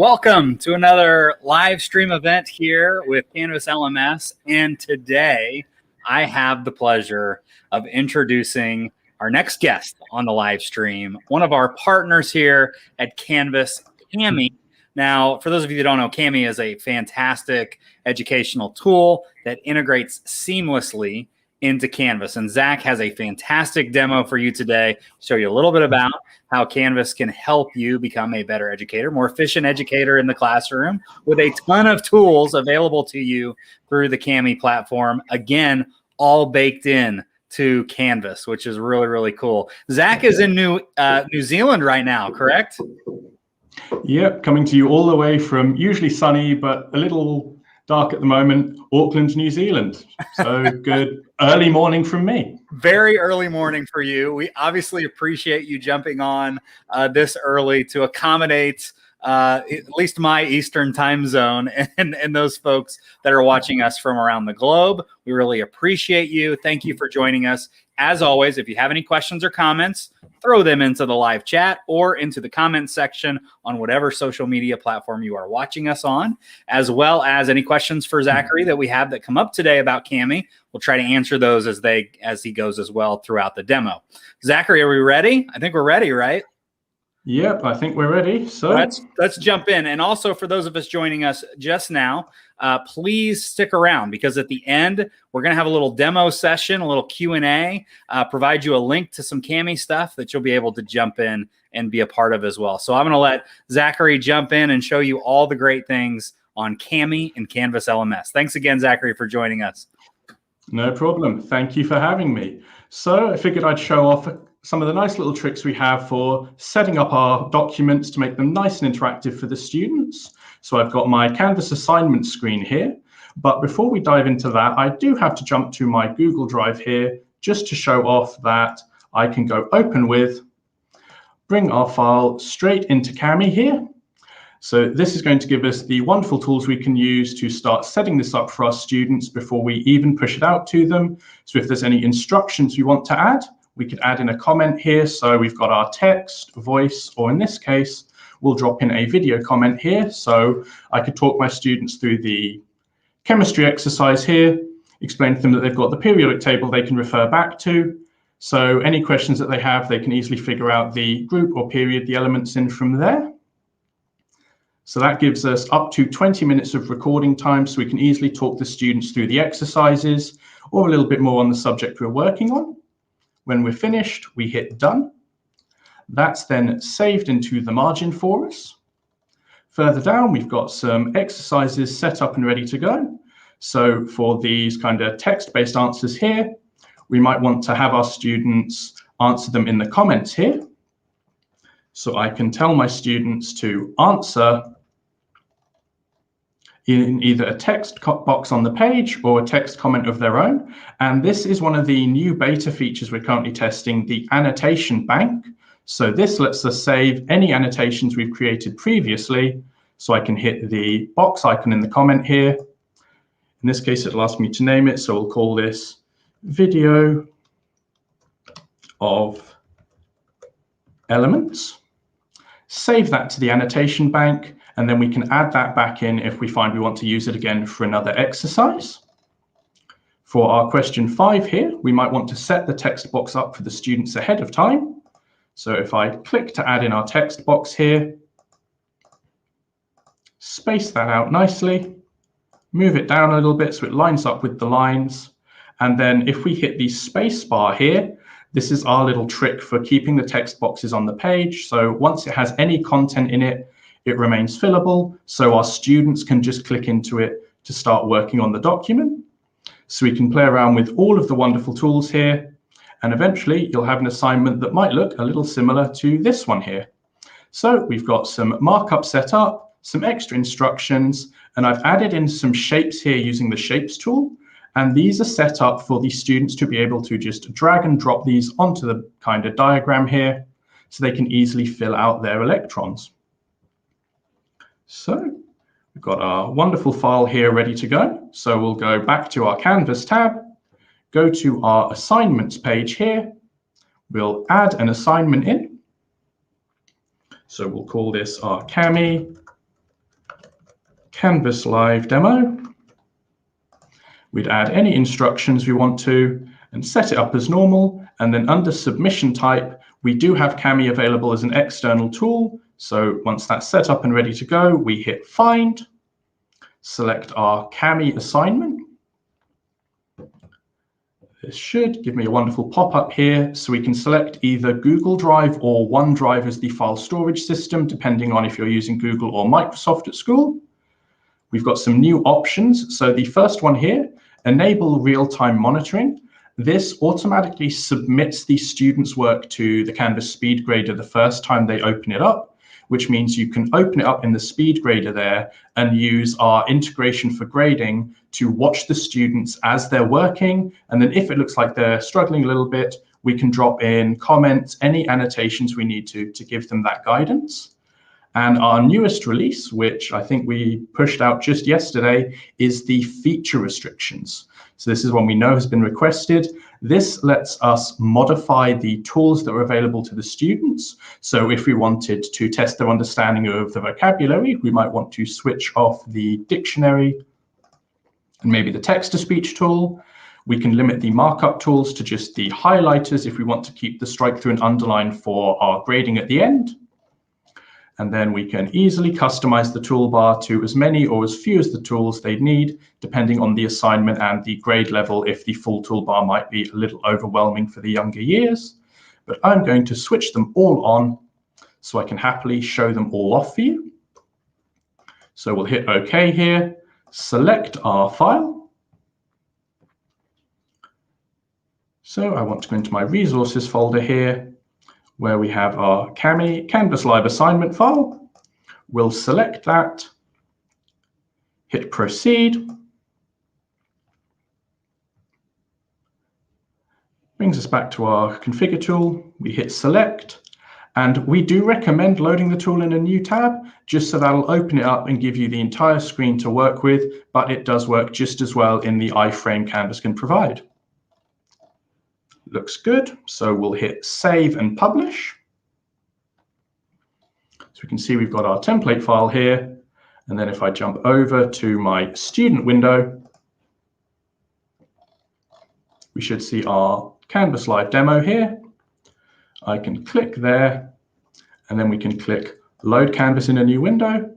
Welcome to another live stream event here with CanvasLMS, and today I have the pleasure of introducing our next guest on the live stream, one of our partners here at Canvas, Cami. Now, for those of you that don't know, Cami is a fantastic educational tool that integrates seamlessly into Canvas, and Zach has a fantastic demo for you today to show you a little bit about how Canvas can help you become a better educator, more efficient educator in the classroom with a ton of tools available to you through the Cami platform. Again, all baked in to Canvas, which is really, really cool. Zach is in New Zealand right now, correct? Yep, coming to you all the way from usually sunny, but a little dark at the moment, Auckland, New Zealand. So good early morning from me. Very early morning for you. We obviously appreciate you jumping on this early to accommodate at least my Eastern time zone and those folks that are watching us from around the globe. We really appreciate you. Thank you for joining us. As always, if you have any questions or comments, throw them into the live chat or into the comments section on whatever social media platform you are watching us on, as well as any questions for Zachary that we have that come up today about Cami. We'll try to answer those as he goes as well throughout the demo. Zachary, are we ready? I think we're ready, right? Yep, I think we're ready. So let's jump in. And also for those of us joining us just now, please stick around because at the end, we're going to have a little demo session, a little Q&A, provide you a link to some Cami stuff that you'll be able to jump in and be a part of as well. So I'm going to let Zachary jump in and show you all the great things on Cami and CanvasLMS. Thanks again, Zachary, for joining us. No problem. Thank you for having me. So I figured I'd show off some of the nice little tricks we have for setting up our documents to make them nice and interactive for the students. So I've got my Canvas assignment screen here, but before we dive into that, I do have to jump to my Google Drive here just to show off that I can go open with, bring our file straight into Cami here. So this is going to give us the wonderful tools we can use to start setting this up for our students before we even push it out to them. So if there's any instructions we want to add, we could add in a comment here. So we've got our text, voice, or in this case, we'll drop in a video comment here. So I could talk my students through the chemistry exercise here, explain to them that they've got the periodic table they can refer back to. So any questions that they have, they can easily figure out the group or period the elements in from there. So that gives us up to 20 minutes of recording time, so we can easily talk the students through the exercises or a little bit more on the subject we're working on. When we're finished, we hit done. That's then saved into the margin for us. Further down, we've got some exercises set up and ready to go. So for these kind of text-based answers here, we might want to have our students answer them in the comments here. So I can tell my students to answer in either a text box on the page or a text comment of their own. And this is one of the new beta features we're currently testing, the annotation bank. So this lets us save any annotations we've created previously. So I can hit the box icon in the comment here. In this case, it'll ask me to name it. So we'll call this video of elements. Save that to the annotation bank, and then we can add that back in if we find we want to use it again for another exercise. For our question 5 here, we might want to set the text box up for the students ahead of time. So if I click to add in our text box here, space that out nicely, move it down a little bit so it lines up with the lines. And then if we hit the space bar here, this is our little trick for keeping the text boxes on the page. So once it has any content in it, it remains fillable. So our students can just click into it to start working on the document. So we can play around with all of the wonderful tools here. And eventually you'll have an assignment that might look a little similar to this one here. So we've got some markup set up, some extra instructions, and I've added in some shapes here using the shapes tool. And these are set up for the students to be able to just drag and drop these onto the kind of diagram here so they can easily fill out their electrons. So we've got our wonderful file here ready to go. So we'll go back to our Canvas tab, go to our assignments page here. We'll add an assignment in. So we'll call this our Cami Canvas Live Demo. We'd add any instructions we want to and set it up as normal. And then under submission type, we do have Kami available as an external tool. So once that's set up and ready to go, we hit Find, select our Kami assignment. This should give me a wonderful pop-up here, so we can select either Google Drive or OneDrive as the file storage system, depending on if you're using Google or Microsoft at school. We've got some new options. So the first one here, enable real-time monitoring. This automatically submits the student's work to the Canvas Speed Grader the first time they open it up, which means you can open it up in the Speed Grader there and use our integration for grading to watch the students as they're working. And then if it looks like they're struggling a little bit, we can drop in comments, any annotations we need to give them that guidance. And our newest release, which I think we pushed out just yesterday, is the feature restrictions. So this is one we know has been requested. This lets us modify the tools that are available to the students. So if we wanted to test their understanding of the vocabulary, we might want to switch off the dictionary and maybe the text-to-speech tool. We can limit the markup tools to just the highlighters if we want to keep the strike through and underline for our grading at the end. And then we can easily customize the toolbar to as many or as few as the tools they'd need, depending on the assignment and the grade level, if the full toolbar might be a little overwhelming for the younger years. But I'm going to switch them all on so I can happily show them all off for you. So we'll hit OK here, select our file. So I want to go into my resources folder here, where we have our Kami Canvas Live assignment file. We'll select that, hit proceed. Brings us back to our configure tool. We hit select, and we do recommend loading the tool in a new tab, just so that'll open it up and give you the entire screen to work with, but it does work just as well in the iframe Canvas can provide. Looks good, so we'll hit save and publish. So we can see we've got our template file here, and then if I jump over to my student window, we should see our Canvas Live demo here. I can click there, and then we can click Load Canvas in a new window.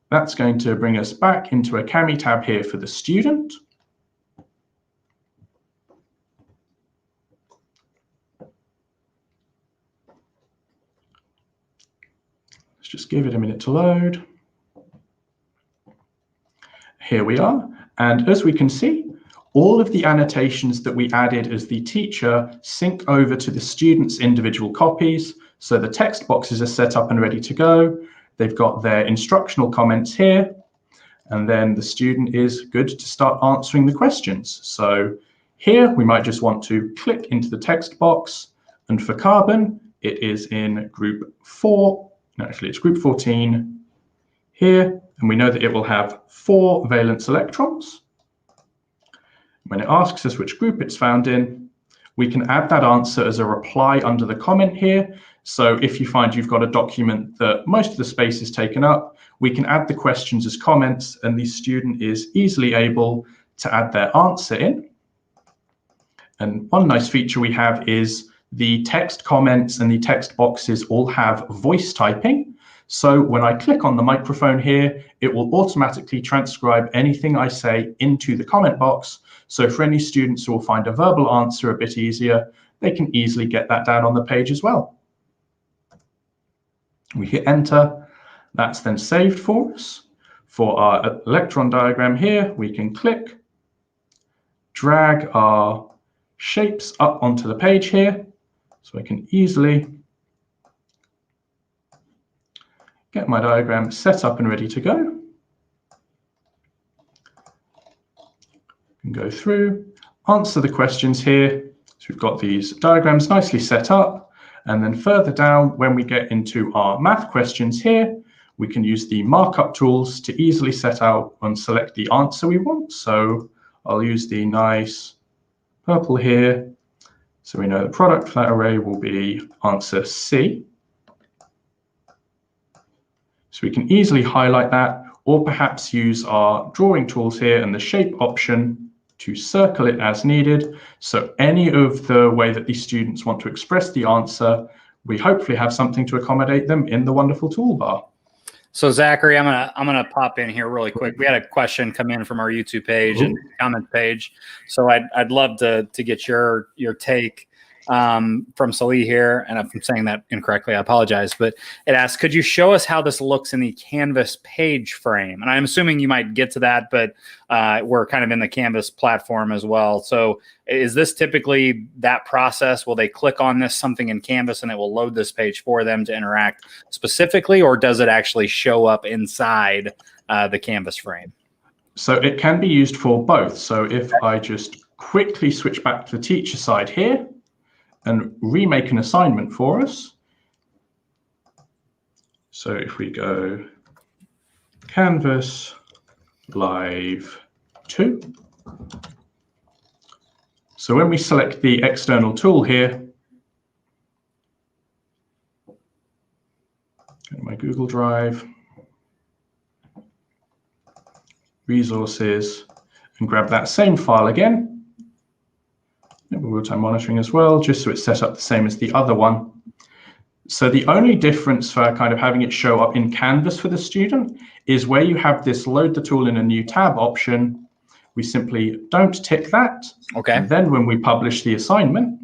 That's going to bring us back into a Kami tab here for the student. Let's just give it a minute to load. Here we are. And as we can see, all of the annotations that we added as the teacher sync over to the student's individual copies. So the text boxes are set up and ready to go. They've got their instructional comments here. And then the student is good to start answering the questions. So here we might just want to click into the text box. And for carbon, it is in group 4. No, actually, it's group 14 here, and we know that it will have 4 valence electrons. When it asks us which group it's found in, we can add that answer as a reply under the comment here. So if you find you've got a document that most of the space is taken up, we can add the questions as comments, and the student is easily able to add their answer in. And one nice feature we have is the text comments and the text boxes all have voice typing. So when I click on the microphone here, it will automatically transcribe anything I say into the comment box. So for any students who will find a verbal answer a bit easier, they can easily get that down on the page as well. We hit enter. That's then saved for us. For our electron diagram here, we can click, drag our shapes up onto the page here. So I can easily get my diagram set up and ready to go. And go through, answer the questions here. So we've got these diagrams nicely set up. And then further down, when we get into our math questions here, we can use the markup tools to easily set out and select the answer we want. So I'll use the nice purple here. So we know the product for that array will be answer C. So we can easily highlight that, or perhaps use our drawing tools here and the shape option to circle it as needed. So any of the way that these students want to express the answer, we hopefully have something to accommodate them in the wonderful toolbar. So Zachary, I'm gonna pop in here really quick. We had a question come in from our YouTube page and comment page, so I'd love to get your take from Salih here, and if I'm saying that incorrectly, I apologize. But it asks, could you show us how this looks in the Canvas page frame? And I'm assuming you might get to that, but we're kind of in the Canvas platform as well. So is this typically that process? Will they click on something in Canvas and it will load this page for them to interact specifically, or does it actually show up inside the Canvas frame? So it can be used for both. So if I just quickly switch back to the teacher side here and remake an assignment for us. So if we go Canvas Live 2. So when we select the external tool here, go to my Google Drive, resources, and grab that same file again. Real-time monitoring as well, just so it's set up the same as the other one. So the only difference for kind of having it show up in Canvas for the student is where you have this load the tool in a new tab option, we simply don't tick that. Okay. And then when we publish the assignment,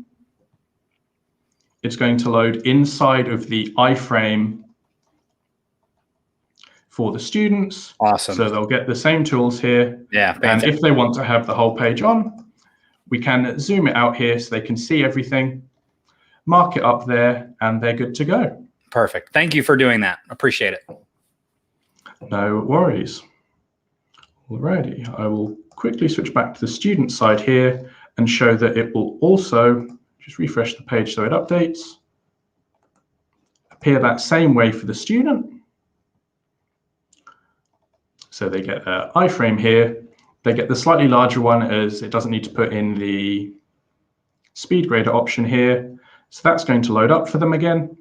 it's going to load inside of the iframe for the students. Awesome. So they'll get the same tools here. Yeah. And if they want to have the whole page on, we can zoom it out here so they can see everything, mark it up there, and they're good to go. Perfect. Thank you for doing that. Appreciate it. No worries. Alrighty, I will quickly switch back to the student side here and show that it will also, just refresh the page so it updates, appear that same way for the student. So they get an iframe here. They get the slightly larger one as it doesn't need to put in the speed grader option here. So that's going to load up for them again.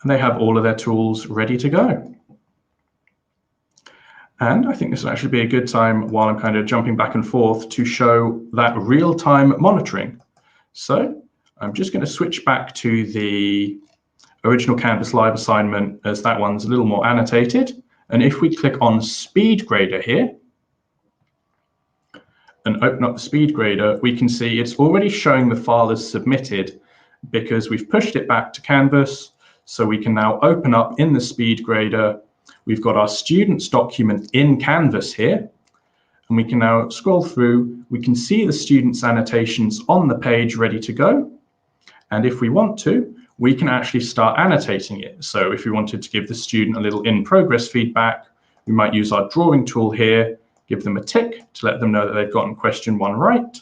And they have all of their tools ready to go. And I think this will actually be a good time while I'm kind of jumping back and forth to show that real-time monitoring. So I'm just going to switch back to the original Canvas Live assignment as that one's a little more annotated. And if we click on Speed Grader here and open up the Speed Grader, we can see it's already showing the file as submitted because we've pushed it back to Canvas. So we can now open up in the Speed Grader. We've got our students document in Canvas here. And we can now scroll through. We can see the students' annotations on the page ready to go. And if we want to, we can actually start annotating it. So if we wanted to give the student a little in-progress feedback, we might use our drawing tool here, give them a tick to let them know that they've gotten question 1 right.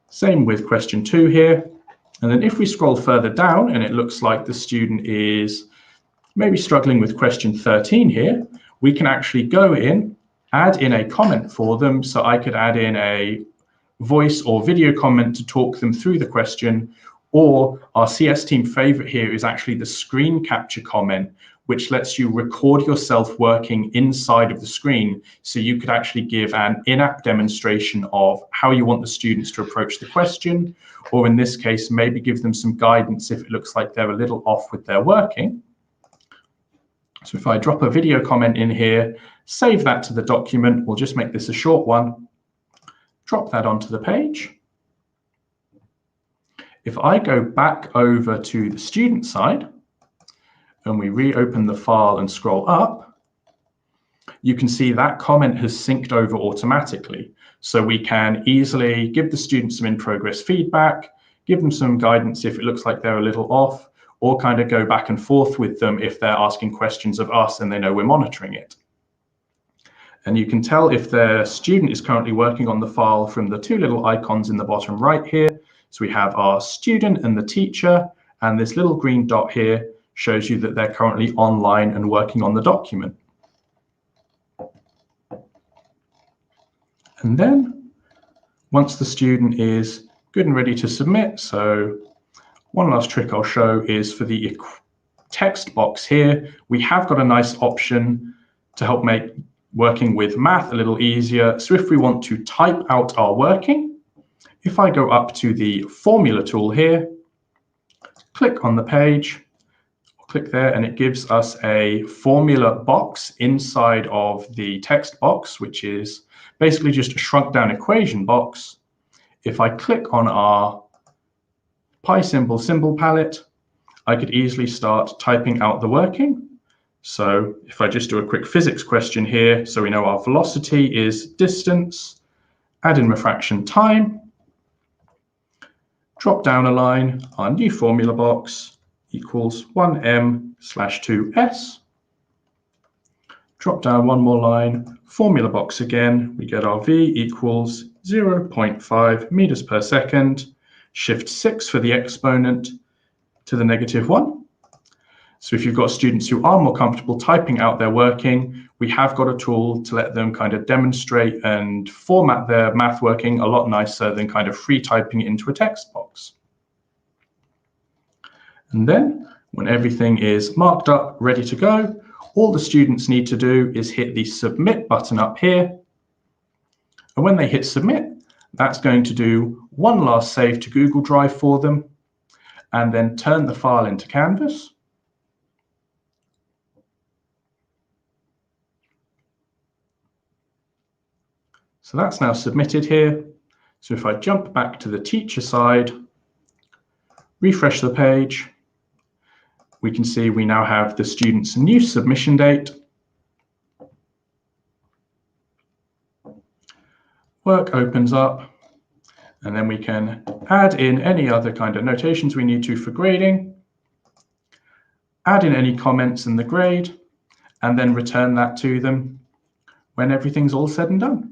Same with question 2 here. And then if we scroll further down and it looks like the student is maybe struggling with question 13 here, we can actually go in, add in a comment for them. So I could add in a voice or video comment to talk them through the question. Or our CS team favorite here is actually the screen capture comment, which lets you record yourself working inside of the screen. So you could actually give an in-app demonstration of how you want the students to approach the question, or in this case, maybe give them some guidance if it looks like they're a little off with their working. So if I drop a video comment in here, save that to the document, we'll just make this a short one, drop that onto the page. If I go back over to the student side and we reopen the file and scroll up, you can see that comment has synced over automatically. So we can easily give the student some in-progress feedback, give them some guidance if it looks like they're a little off, or kind of go back and forth with them if they're asking questions of us and they know we're monitoring it. And you can tell if their student is currently working on the file from the 2 little icons in the bottom right here. So we have our student and the teacher, and this little green dot here shows you that they're currently online and working on the document. And then once the student is good and ready to submit, so one last trick I'll show is for the text box here, we have got a nice option to help make working with math a little easier. So if we want to type out our working, if I go up to the formula tool here, click on the page, click there, and it gives us a formula box inside of the text box, which is basically just a shrunk down equation box. If I click on our pi symbol palette, I could easily start typing out the working. So if I just do a quick physics question here, so we know our velocity is distance, add in refraction time, drop down a line, our new formula box equals 1m/2s. Drop down one more line, formula box again, we get our v equals 0.5 meters per second, shift 6 for the exponent to the -1. So if you've got students who are more comfortable typing out their working, we have got a tool to let them kind of demonstrate and format their math working a lot nicer than kind of free typing it into a text box. And then when everything is marked up, ready to go, all the students need to do is hit the submit button up here. And when they hit submit, that's going to do one last save to Google Drive for them, and then turn the file into Canvas. So that's now submitted here. So if I jump back to the teacher side, refresh the page, we can see we now have the student's new submission date. Work opens up, and then we can add in any other kind of notations we need to for grading, add in any comments in the grade, and then return that to them when everything's all said and done.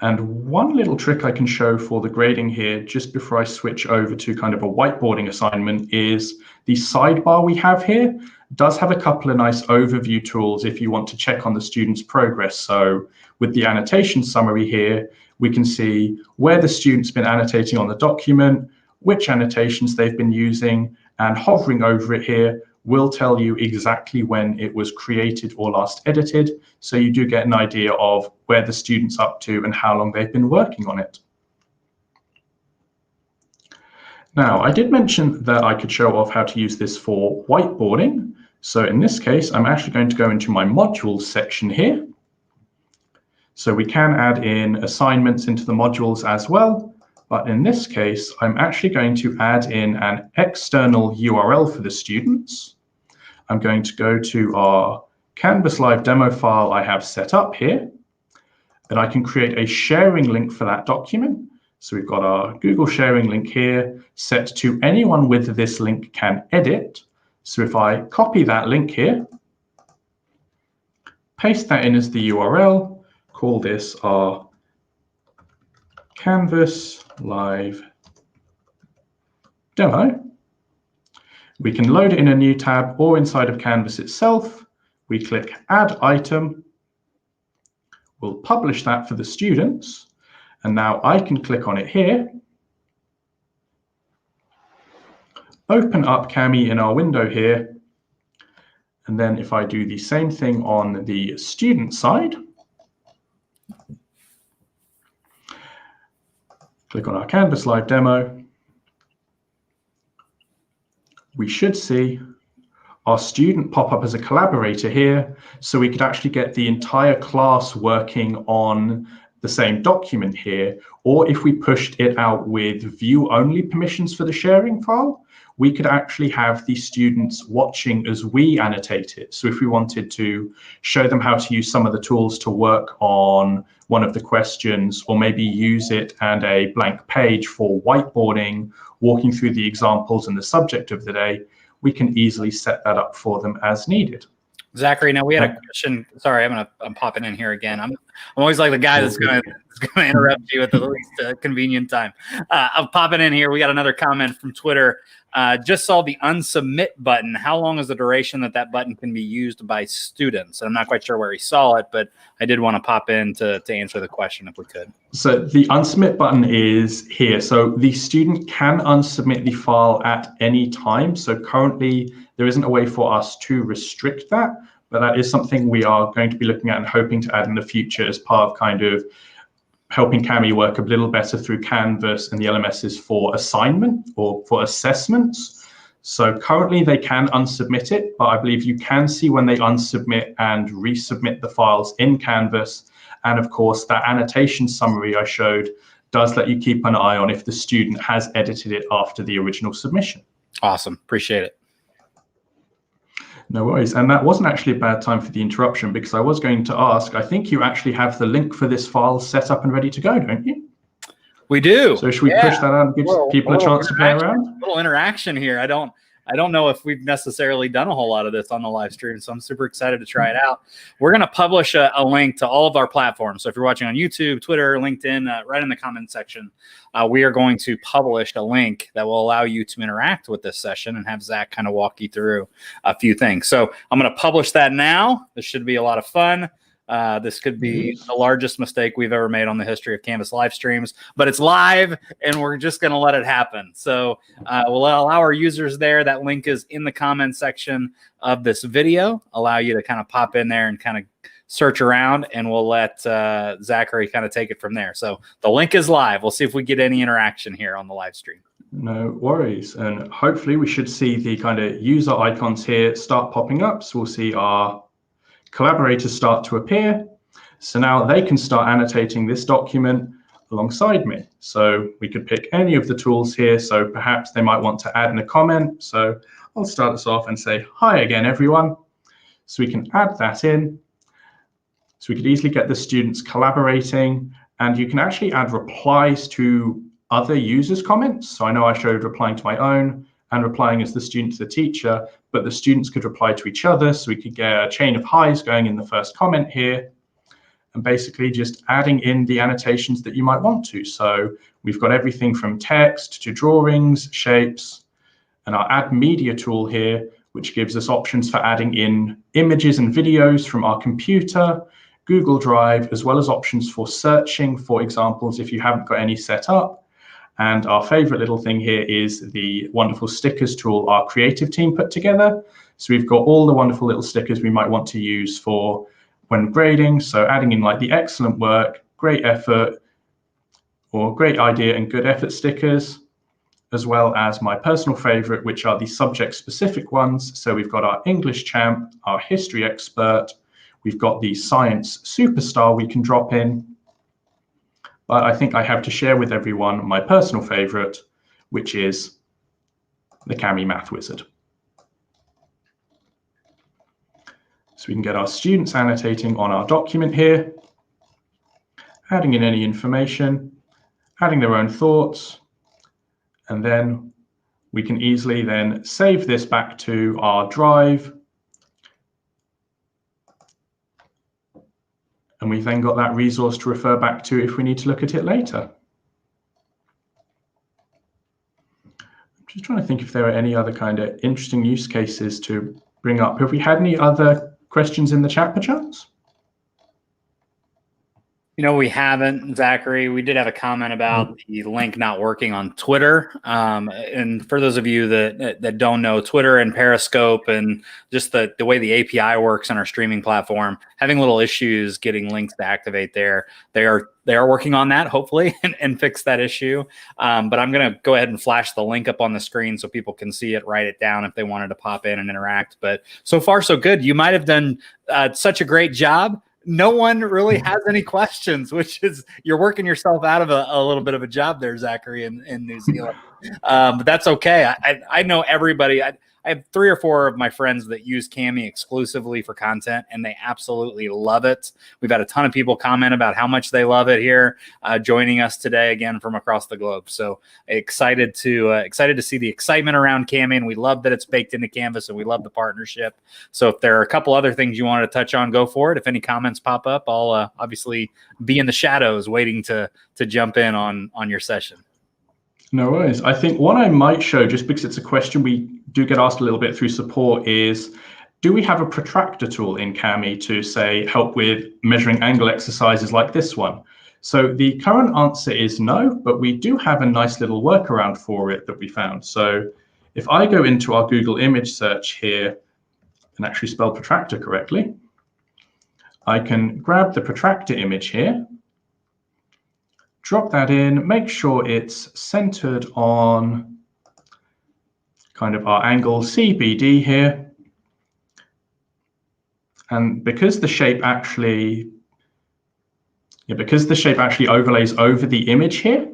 And one little trick I can show for the grading here, just before I switch over to kind of a whiteboarding assignment, is the sidebar we have here does have a couple of nice overview tools if you want to check on the student's progress. So with the annotation summary here, we can see where the student's been annotating on the document, which annotations they've been using, and hovering over it here will tell you exactly when it was created or last edited. So you do get an idea of where the student's up to and how long they've been working on it. Now, I did mention that I could show off how to use this for whiteboarding. So in this case, I'm actually going to go into my modules section here. So we can add in assignments into the modules as well. But in this case, I'm actually going to add in an external URL for the students. I'm going to go to our Canvas Live demo file I have set up here, and I can create a sharing link for that document. So we've got our Google sharing link here set to anyone with this link can edit. So if I copy that link here, paste that in as the URL, call this our Canvas Live demo. We can load it in a new tab or inside of Canvas itself. We click Add Item. We'll publish that for the students. And now I can click on it here. Open up Cami in our window here. And then if I do the same thing on the student side, click on our Canvas Live demo, we should see our student pop up as a collaborator here, so we could actually get the entire class working on the same document here. Or if we pushed it out with view-only permissions for the sharing file, we could actually have the students watching as we annotate it. So if we wanted to show them how to use some of the tools to work on one of the questions, or maybe use it and a blank page for whiteboarding, walking through the examples and the subject of the day, we can easily set that up for them as needed. Zachary, now we had a question. Sorry, I'm popping in here again. I'm always like the guy that's going to interrupt you at the least convenient time. I'm popping in here. We got another comment from Twitter. Just saw the unsubmit button. How long is the duration that button can be used by students? I'm not quite sure where he saw it, but I did want to pop in to answer the question if we could. So the unsubmit button is here. So the student can unsubmit the file at any time. So currently there isn't a way for us to restrict that, but that is something we are going to be looking at and hoping to add in the future as part of kind of helping Cami work a little better through Canvas and the LMSs for assignment or for assessments. So currently they can unsubmit it, but I believe you can see when they unsubmit and resubmit the files in Canvas. And of course, that annotation summary I showed does let you keep an eye on if the student has edited it after the original submission. Awesome. Appreciate it. No worries. And that wasn't actually a bad time for the interruption, because I was going to ask, I think you actually have the link for this file set up and ready to go, don't you? We do. So should we push that out and give people a chance to play around? A little interaction here. I don't know if we've necessarily done a whole lot of this on the live stream, so I'm super excited to try it out. We're going to publish a link to all of our platforms. So if you're watching on YouTube, Twitter, LinkedIn, right in the comment section, we are going to publish a link that will allow you to interact with this session and have Zach kind of walk you through a few things. So I'm going to publish that now. This should be a lot of fun. This could be the largest mistake we've ever made on the history of Canvas live streams, but it's live and we're just going to let it happen. So we'll allow our users there. That link is in the comment section of this video. Allow you to kind of pop in there and kind of search around, and we'll let Zachary kind of take it from there. So the link is live. We'll see if we get any interaction here on the live stream. No worries. And hopefully we should see the kind of user icons here start popping up. So we'll see our collaborators start to appear. So now they can start annotating this document alongside me. So we could pick any of the tools here. So perhaps they might want to add in a comment. So I'll start us off and say, hi again, everyone. So we can add that in. So we could easily get the students collaborating, and you can actually add replies to other users' comments. So I know I showed replying to my own and replying as the student to the teacher, but the students could reply to each other. So we could get a chain of highs going in the first comment here, and basically just adding in the annotations that you might want to. So we've got everything from text to drawings, shapes, and our add media tool here, which gives us options for adding in images and videos from our computer, Google Drive, as well as options for searching for examples if you haven't got any set up. And our favorite little thing here is the wonderful stickers tool our creative team put together. So we've got all the wonderful little stickers we might want to use for when grading. So adding in like the excellent work, great effort, or great idea and good effort stickers, as well as my personal favorite, which are the subject specific ones. So we've got our English champ, our history expert, we've got the science superstar we can drop in. But I think I have to share with everyone my personal favorite, which is the Cami Math Wizard. So we can get our students annotating on our document here, adding in any information, adding their own thoughts, and then we can easily then save this back to our drive. And we've then got that resource to refer back to if we need to look at it later. I'm just trying to think if there are any other kind of interesting use cases to bring up. Have we had any other questions in the chat, perchance? You know, we haven't, Zachary. We did have a comment about the link not working on Twitter. And for those of you that don't know, Twitter and Periscope and just the way the API works on our streaming platform, having little issues getting links to activate there. They are working on that, hopefully, and fix that issue. But I'm going to go ahead and flash the link up on the screen so people can see it, write it down if they wanted to pop in and interact. But so far, so good. You might have done such a great job. No one really has any questions, which is you're working yourself out of a little bit of a job there, Zachary, in New Zealand. But that's okay. I know everybody. I have 3 or 4 of my friends that use Cami exclusively for content, and they absolutely love it. We've had a ton of people comment about how much they love it here, joining us today again from across the globe. So excited to see the excitement around Cami, and we love that it's baked into Canvas, and we love the partnership. So if there are a couple other things you wanted to touch on, go for it. If any comments pop up, I'll obviously be in the shadows waiting to jump in on your session. No worries. I think what I might show, just because it's a question we do get asked a little bit through support, is do we have a protractor tool in Cami to, say, help with measuring angle exercises like this one? So the current answer is no, but we do have a nice little workaround for it that we found. So if I go into our Google image search here and actually spell protractor correctly, I can grab the protractor image here, drop that in, make sure it's centered on kind of our angle CBD here. And because the shape actually overlays over the image here,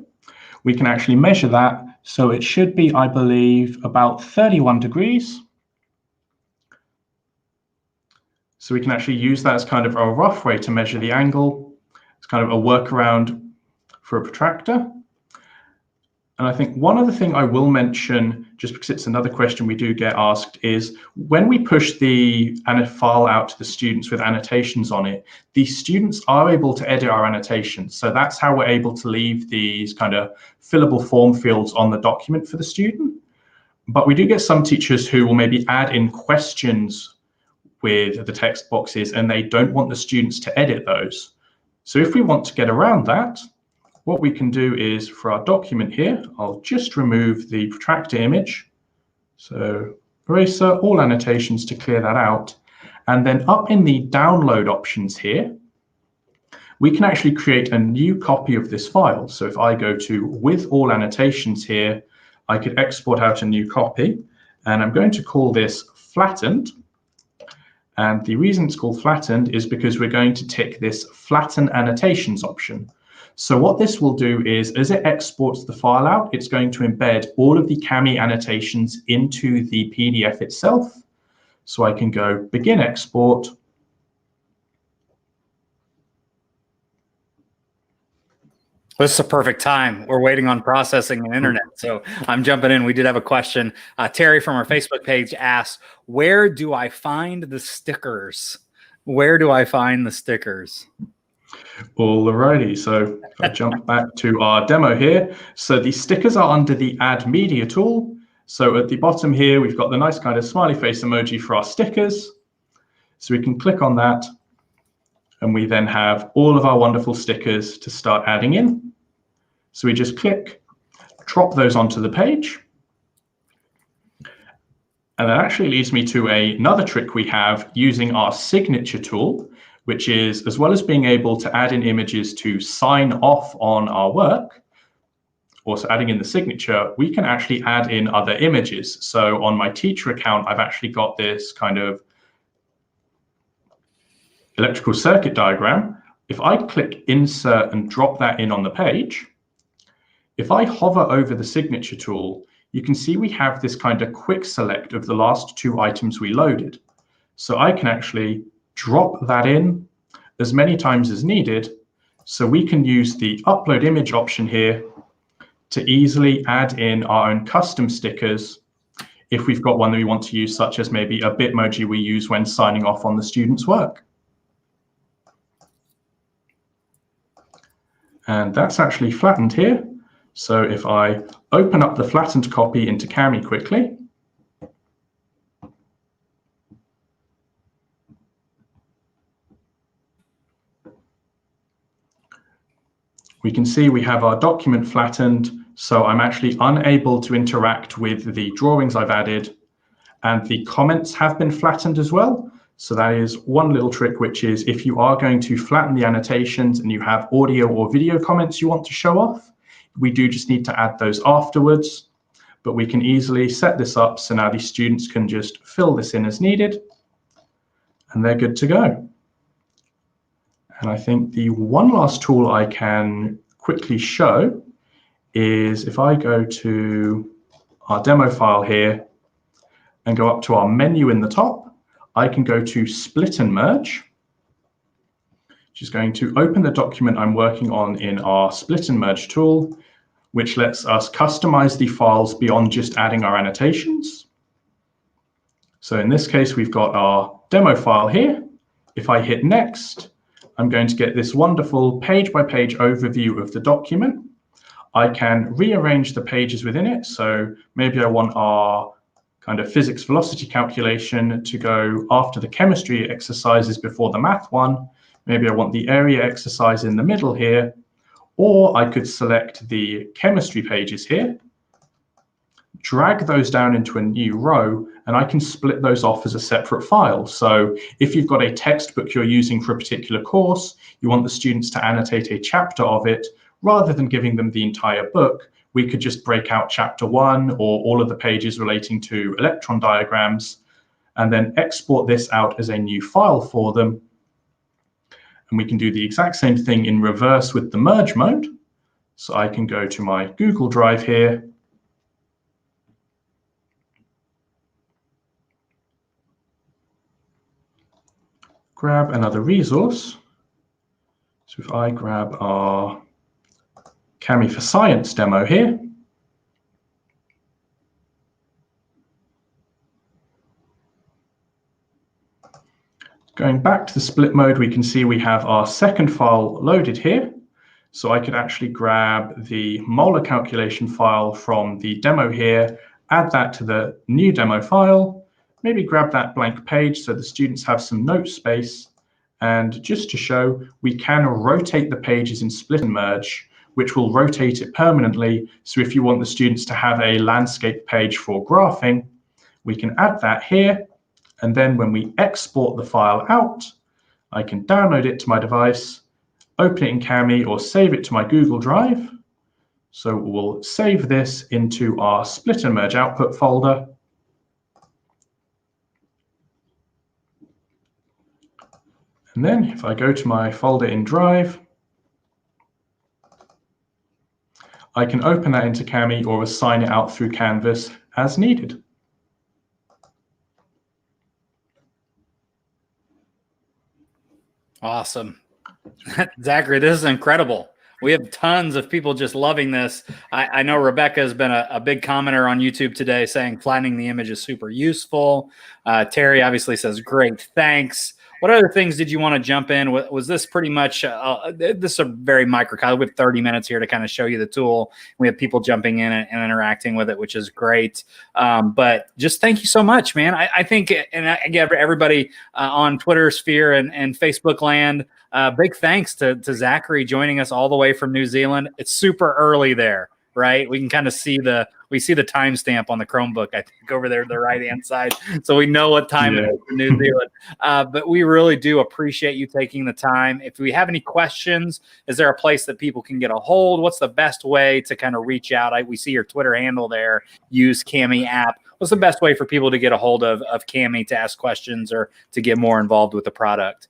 we can actually measure that. So it should be, I believe, about 31 degrees. So we can actually use that as kind of a rough way to measure the angle. It's kind of a workaround for a protractor. And I think one other thing I will mention, just because it's another question we do get asked, is when we push the file out to the students with annotations on it, the students are able to edit our annotations. So that's how we're able to leave these kind of fillable form fields on the document for the student. But we do get some teachers who will maybe add in questions with the text boxes, and they don't want the students to edit those. So if we want to get around that, what we can do is, for our document here, I'll just remove the protractor image. So eraser, all annotations to clear that out. And then up in the download options here, we can actually create a new copy of this file. So if I go to with all annotations here, I could export out a new copy, and I'm going to call this flattened. And the reason it's called flattened is because we're going to tick this flatten annotations option. So what this will do is, as it exports the file out, it's going to embed all of the Cami annotations into the PDF itself. So I can go begin export. This is a perfect time. We're waiting on processing and internet. So I'm jumping in. We did have a question. Terry from our Facebook page asked, where do I find the stickers? Where do I find the stickers? Alrighty, so if I jump back to our demo here. So the stickers are under the Add Media tool. So at the bottom here, we've got the nice kind of smiley face emoji for our stickers. So we can click on that, and we then have all of our wonderful stickers to start adding in. So we just click, drop those onto the page. And that actually leads me to another trick we have using our signature tool, which is, as well as being able to add in images to sign off on our work, also adding in the signature, we can actually add in other images. So on my teacher account, I've actually got this kind of electrical circuit diagram. If I click insert and drop that in on the page, if I hover over the signature tool, you can see we have this kind of quick select of the last 2 items we loaded. So I can actually drop that in as many times as needed. So we can use the upload image option here to easily add in our own custom stickers if we've got one that we want to use, such as maybe a Bitmoji we use when signing off on the student's work. And that's actually flattened here. So if I open up the flattened copy into Cami quickly, we can see we have our document flattened. So I'm actually unable to interact with the drawings I've added, and the comments have been flattened as well. So that is one little trick, which is if you are going to flatten the annotations and you have audio or video comments you want to show off, we do just need to add those afterwards, but we can easily set this up so now the students can just fill this in as needed, and they're good to go. And I think the one last tool I can quickly show is if I go to our demo file here and go up to our menu in the top, I can go to Split and Merge, which is going to open the document I'm working on in our Split and Merge tool, which lets us customize the files beyond just adding our annotations. So in this case, we've got our demo file here. If I hit Next, I'm going to get this wonderful page-by-page overview of the document. I can rearrange the pages within it. So maybe I want our kind of physics velocity calculation to go after the chemistry exercises before the math one. Maybe I want the area exercise in the middle here, or I could select the chemistry pages here, drag those down into a new row, and I can split those off as a separate file. So if you've got a textbook you're using for a particular course, you want the students to annotate a chapter of it, rather than giving them the entire book, we could just break out chapter 1 or all of the pages relating to electron diagrams, and then export this out as a new file for them. And we can do the exact same thing in reverse with the merge mode. So I can go to my Google Drive here, grab another resource. So if I grab our Kami for Science demo here, going back to the split mode, we can see we have our second file loaded here. So I could actually grab the molar calculation file from the demo here, add that to the new demo file, maybe grab that blank page so the students have some note space. And just to show, we can rotate the pages in Split and Merge, which will rotate it permanently. So if you want the students to have a landscape page for graphing, we can add that here. And then when we export the file out, I can download it to my device, open it in Kami, or save it to my Google Drive. So we'll save this into our Split and Merge output folder. And then if I go to my folder in Drive, I can open that into Kami or assign it out through Canvas as needed. Awesome. Zachary, this is incredible. We have tons of people just loving this. I know Rebecca has been a big commenter on YouTube today saying flattening the image is super useful. Terry obviously says, great, thanks. What other things did you want to jump in? Was this pretty much, this is a very microcosm. We have 30 minutes here to kind of show you the tool. We have people jumping in and interacting with it, which is great. But just thank you so much, man. I think, and I give everybody on Twitter sphere and Facebook land, big thanks to Zachary joining us all the way from New Zealand. It's super early there, right? We can kind of see the timestamp on the Chromebook, I think, over there to the right-hand side. So we know what time it is in New Zealand. But we really do appreciate you taking the time. If we have any questions, is there a place that people can get a hold? What's the best way to kind of reach out? We see your Twitter handle there, use Kami app. What's the best way for people to get a hold of Kami to ask questions or to get more involved with the product?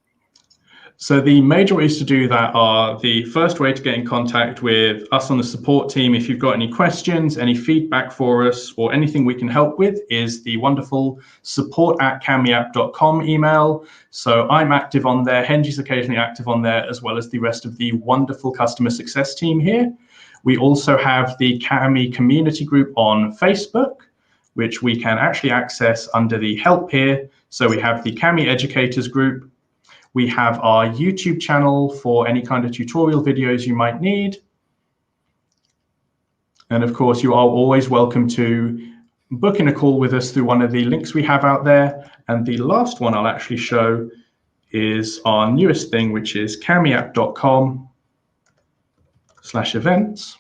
So the major ways to do that are, the first way to get in contact with us on the support team, if you've got any questions, any feedback for us, or anything we can help with, is the wonderful support@kamiapp.com email. So I'm active on there, Henji's occasionally active on there, as well as the rest of the wonderful customer success team here. We also have the Kami community group on Facebook, which we can actually access under the help here. So we have the Kami educators group. We have our YouTube channel for any kind of tutorial videos you might need. And of course, you are always welcome to book in a call with us through one of the links we have out there. And the last one I'll actually show is our newest thing, which is kamiapp.com/events.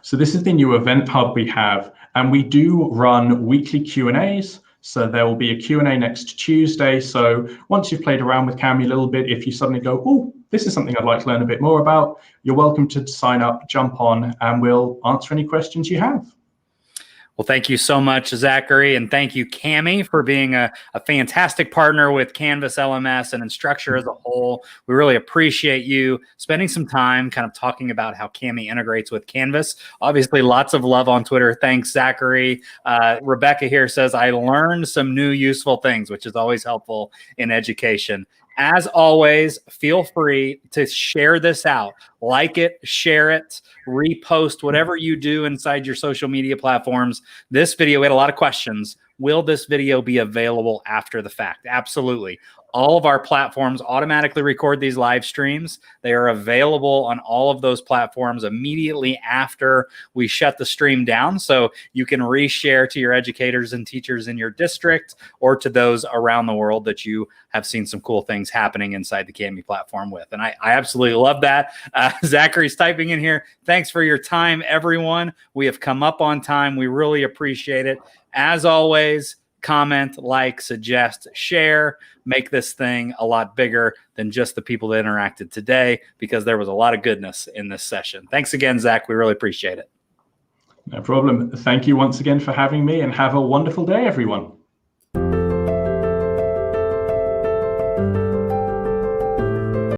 So this is the new event hub we have, and we do run weekly Q&As. So there will be a Q&A next Tuesday. So once you've played around with Kami a little bit, if you suddenly go, oh, this is something I'd like to learn a bit more about, you're welcome to sign up, jump on, and we'll answer any questions you have. Well, thank you so much, Zachary, and thank you, Cami, for being a fantastic partner with CanvasLMS and Instructure as a whole. We really appreciate you spending some time kind of talking about how Cami integrates with Canvas. Obviously, lots of love on Twitter. Thanks, Zachary. Rebecca here says, I learned some new useful things, which is always helpful in education. As always, feel free to share this out. Like it, share it, repost, whatever you do inside your social media platforms. This video, we had a lot of questions. Will this video be available after the fact? Absolutely. All of our platforms automatically record these live streams. They are available on all of those platforms immediately after we shut the stream down. So you can reshare to your educators and teachers in your district or to those around the world that you have seen some cool things happening inside the Cami platform with. And I absolutely love that. Zachary's typing in here. Thanks for your time, everyone. We have come up on time. We really appreciate it. As always, comment, like, suggest, share, make this thing a lot bigger than just the people that interacted today, because there was a lot of goodness in this session. Thanks again, Zach. We really appreciate it. No problem. Thank you once again for having me, and have a wonderful day, everyone.